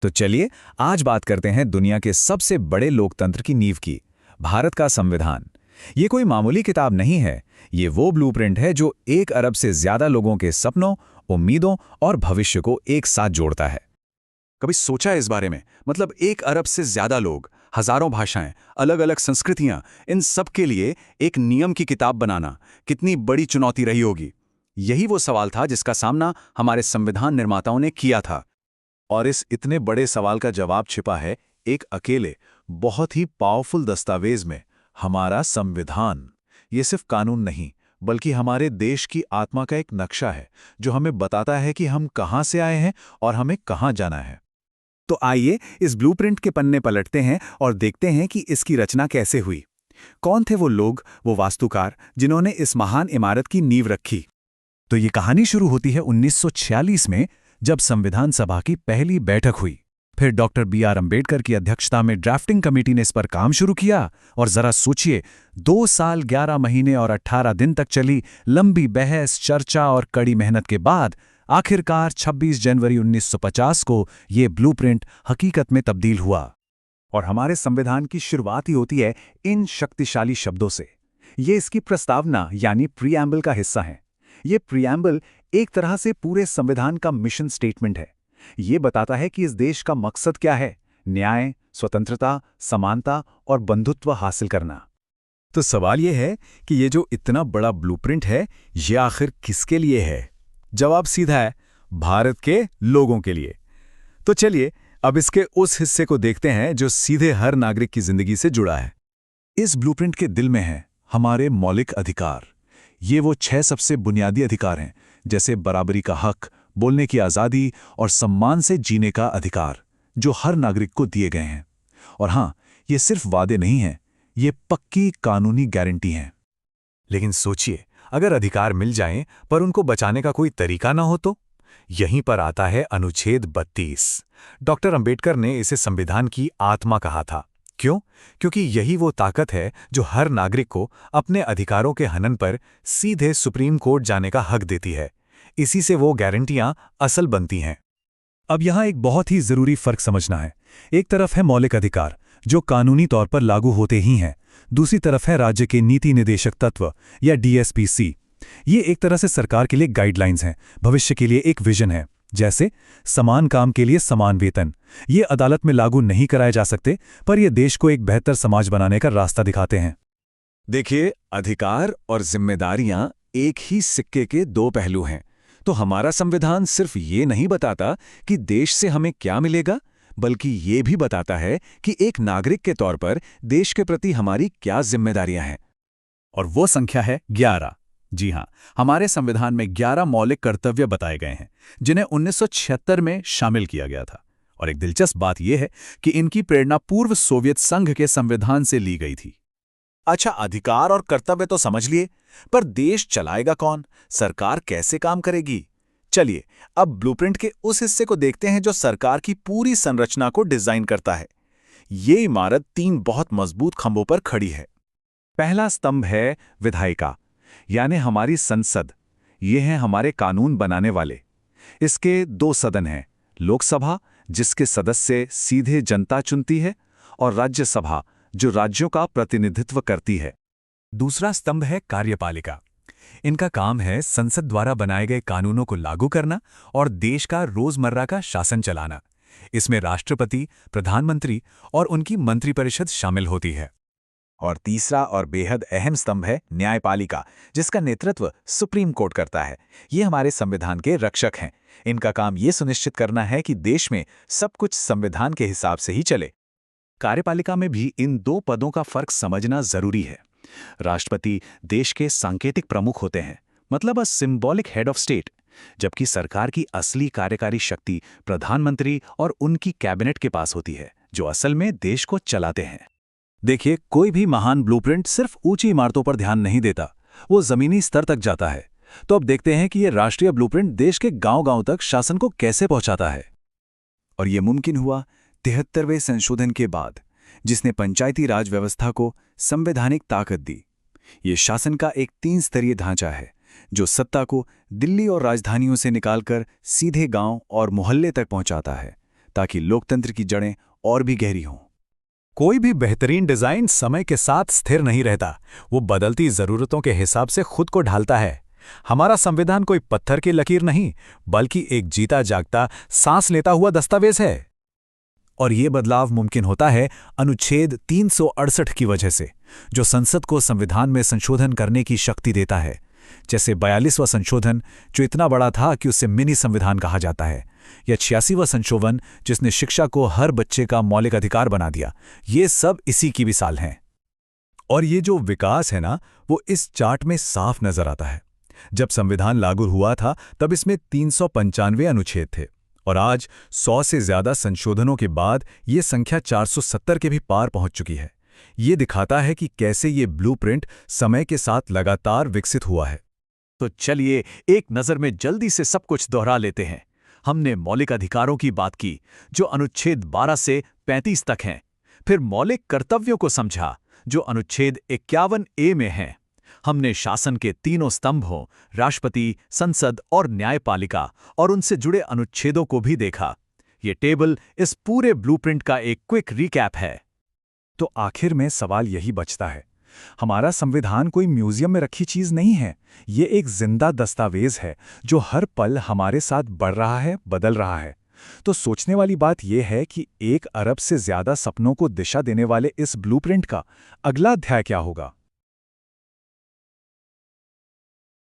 तो चलिए आज बात करते हैं दुनिया के सबसे बड़े लोकतंत्र की नींव की, भारत का संविधान। ये कोई मामूली किताब नहीं है, ये वो ब्लूप्रिंट है जो 1 अरब से ज्यादा लोगों के सपनों, उम्मीदों और भविष्य को एक साथ जोड़ता है। कभी सोचा है इस बारे में? मतलब 1 अरब से ज्यादा लोग, हजारों भाषाएं, अलग अलग संस्कृतियां, इन सब के लिए एक नियम की किताब बनाना कितनी बड़ी चुनौती रही होगी। यही वो सवाल था जिसका सामना हमारे संविधान निर्माताओं ने किया था। और इस इतने बड़े सवाल का जवाब छिपा है एक अकेले, बहुत ही पावरफुल दस्तावेज में, हमारा संविधान। ये सिर्फ कानून नहीं, बल्कि हमारे देश की आत्मा का एक नक्शा है, जो हमें बताता है कि हम कहाँ से आए हैं और हमें कहाँ जाना है। तो आइए इस ब्लूप्रिंट के पन्ने पलटते हैं और देखते हैं कि इसकी रचना कैसे हुई। कौन थे वो लोग, वो वास्तुकार, जिन्होंने इस महान इमारत की नींव रखी। तो ये कहानी शुरू होती है 1946 में, जब संविधान सभा की पहली बैठक हुई। फिर डॉक्टर बी.आर. अम्बेडकर की अध्यक्षता में ड्राफ्टिंग कमेटी ने इस पर काम शुरू किया। और जरा सोचिए, 2 साल 11 महीने और 18 दिन तक चली लंबी बहस, चर्चा और कड़ी मेहनत के बाद आखिरकार 26 जनवरी 1950 को ये ब्लूप्रिंट हकीकत में तब्दील हुआ। और हमारे संविधान की शुरुआत ही होती है इन शक्तिशाली शब्दों से। ये इसकी प्रस्तावना यानी प्रीएम्बल का हिस्सा है। ये प्रीएम्बल एक तरह से पूरे संविधान का मिशन स्टेटमेंट है। ये बताता है कि इस देश का मकसद क्या है: न्याय, स्वतंत्रता, समानता और बंधुत्व हासिल करना। तो सवाल ये है कि ये जो इतना बड़ा ब्लूप्रिंट है, ये आखिर किसके लिए है? जवाब सीधा है, भारत के लोगों के लिए। तो चलिए अब इसके उस हिस्से को देखते हैं जो सीधे हर नागरिक की जिंदगी से जुड़ा है। इस ब्लूप्रिंट के दिल में है हमारे मौलिक अधिकार। ये वो 6 सबसे बुनियादी अधिकार हैं, जैसे बराबरी का हक, बोलने की आज़ादी और सम्मान से जीने का अधिकार, जो हर नागरिक को दिए गए हैं। और हाँ, ये सिर्फ वादे नहीं हैं, ये पक्की कानूनी गारंटी हैं। लेकिन सोचिए, अगर अधिकार मिल जाएं पर उनको बचाने का कोई तरीका ना हो तो? यहीं पर आता है अनुच्छेद 32। डॉक्टर अंबेडकर ने इसे संविधान की आत्मा कहा था। क्यों? क्योंकि यही वो ताकत है जो हर नागरिक को अपने अधिकारों के हनन पर सीधे सुप्रीम कोर्ट जाने का हक देती है। इसी से वो गारंटियां असल बनती हैं। अब यहाँ एक बहुत ही जरूरी फर्क समझना है। एक तरफ है मौलिक अधिकार, जो कानूनी तौर पर लागू होते ही हैं। दूसरी तरफ है राज्य के नीति निदेशक तत्व या डीएसपीसी। ये एक तरह से सरकार के लिए गाइडलाइंस हैं, भविष्य के लिए एक विजन है। जैसे समान काम के लिए समान वेतन। ये अदालत में लागू नहीं कराए जा सकते, पर ये देश को एक बेहतर समाज बनाने का रास्ता दिखाते हैं। देखिए, अधिकार और जिम्मेदारियां एक ही सिक्के के 2 पहलू हैं। तो हमारा संविधान सिर्फ ये नहीं बताता कि देश से हमें क्या मिलेगा, बल्कि ये भी बताता है कि एक नागरिक के तौर पर देश के प्रति हमारी क्या जिम्मेदारियां हैं। और वो संख्या है 11। जी हां, हमारे संविधान में 11 मौलिक कर्तव्य बताए गए हैं, जिन्हें 1976 में शामिल किया गया था। और एक दिलचस्प बात यह है कि इनकी प्रेरणा पूर्व सोवियत संघ के संविधान से ली गई थी। अच्छा, अधिकार और कर्तव्य तो समझ लिए, पर देश चलाएगा कौन? सरकार कैसे काम करेगी? चलिए अब ब्लूप्रिंट के उस हिस्से को देखते हैं जो सरकार की पूरी संरचना को डिजाइन करता है। ये इमारत 3 बहुत मजबूत खंभों पर खड़ी है। पहला स्तंभ है विधायिका, यानी हमारी संसद। ये हैं हमारे कानून बनाने वाले। इसके 2 सदन हैं, लोकसभा, जिसके सदस्य सीधे जनता चुनती है, और राज्यसभा, जो राज्यों का प्रतिनिधित्व करती है। दूसरा स्तंभ है कार्यपालिका। इनका काम है संसद द्वारा बनाए गए कानूनों को लागू करना और देश का रोजमर्रा का शासन चलाना। इसमें राष्ट्रपति, प्रधानमंत्री और उनकी मंत्रिपरिषद शामिल होती है। और तीसरा और बेहद अहम स्तंभ है न्यायपालिका, जिसका नेतृत्व सुप्रीम कोर्ट करता है। ये हमारे संविधान के रक्षक हैं। इनका काम ये सुनिश्चित करना है कि देश में सब कुछ संविधान के हिसाब से ही चले। कार्यपालिका में भी इन 2 पदों का फर्क समझना जरूरी है। राष्ट्रपति देश के सांकेतिक प्रमुख होते हैं, मतलब अ सिंबॉलिक हेड ऑफ स्टेट, जबकि सरकार की असली कार्यकारी शक्ति प्रधानमंत्री और उनकी कैबिनेट के पास होती है, जो असल में देश को चलाते हैं। देखिए, कोई भी महान ब्लूप्रिंट सिर्फ ऊंची इमारतों पर ध्यान नहीं देता, वो जमीनी स्तर तक जाता है। तो अब देखते हैं कि ये राष्ट्रीय ब्लूप्रिंट देश के गांव-गांव तक शासन को कैसे पहुंचाता है। और ये मुमकिन हुआ 73वें संशोधन के बाद, जिसने पंचायती राज व्यवस्था को संवैधानिक ताकत दी। ये शासन का एक 3 स्तरीय ढांचा है, जो सत्ता को दिल्ली और राजधानियों से निकालकर सीधे गांव और मोहल्ले तक पहुंचाता है, ताकि लोकतंत्र की जड़ें और भी गहरी हों। कोई भी बेहतरीन डिजाइन समय के साथ स्थिर नहीं रहता, वो बदलती जरूरतों के हिसाब से खुद को ढालता है। हमारा संविधान कोई पत्थर की लकीर नहीं, बल्कि एक जीता जागता, सांस लेता हुआ दस्तावेज है। और ये बदलाव मुमकिन होता है अनुच्छेद 368 की वजह से, जो संसद को संविधान में संशोधन करने की शक्ति देता है। जैसे 42वां संशोधन, जो इतना बड़ा था कि उसे मिनी संविधान कहा जाता है, या 86वां संशोधन, जिसने शिक्षा को हर बच्चे का मौलिक अधिकार बना दिया। ये सब इसी की मिसाल हैं। और ये जो विकास है ना, वो इस चार्ट में साफ नजर आता है। जब संविधान लागू हुआ था तब इसमें 395 अनुच्छेद थे, और आज 100 से ज्यादा संशोधनों के बाद ये संख्या 470 के भी पार पहुंच चुकी है। ये दिखाता है कि कैसे ये ब्लूप्रिंट समय के साथ लगातार विकसित हुआ है। तो चलिए एक नज़र में जल्दी से सब कुछ दोहरा लेते हैं। हमने मौलिक अधिकारों की बात की, जो अनुच्छेद 12 से 35 तक हैं। फिर मौलिक कर्तव्यों को समझा, जो अनुच्छेद 51A में हैं। हमने शासन के तीनों स्तंभों, राष्ट्रपति, संसद और न्यायपालिका, और उनसे जुड़े अनुच्छेदों को भी देखा। ये टेबल इस पूरे ब्लूप्रिंट का एक क्विक रिकैप है। तो आखिर में सवाल यही बचता है, हमारा संविधान कोई म्यूजियम में रखी चीज नहीं है। ये एक जिंदा दस्तावेज है जो हर पल हमारे साथ बढ़ रहा है, बदल रहा है। तो सोचने वाली बात यह है कि 1 अरब से ज्यादा सपनों को दिशा देने वाले इस ब्लूप्रिंट का अगला अध्याय क्या होगा।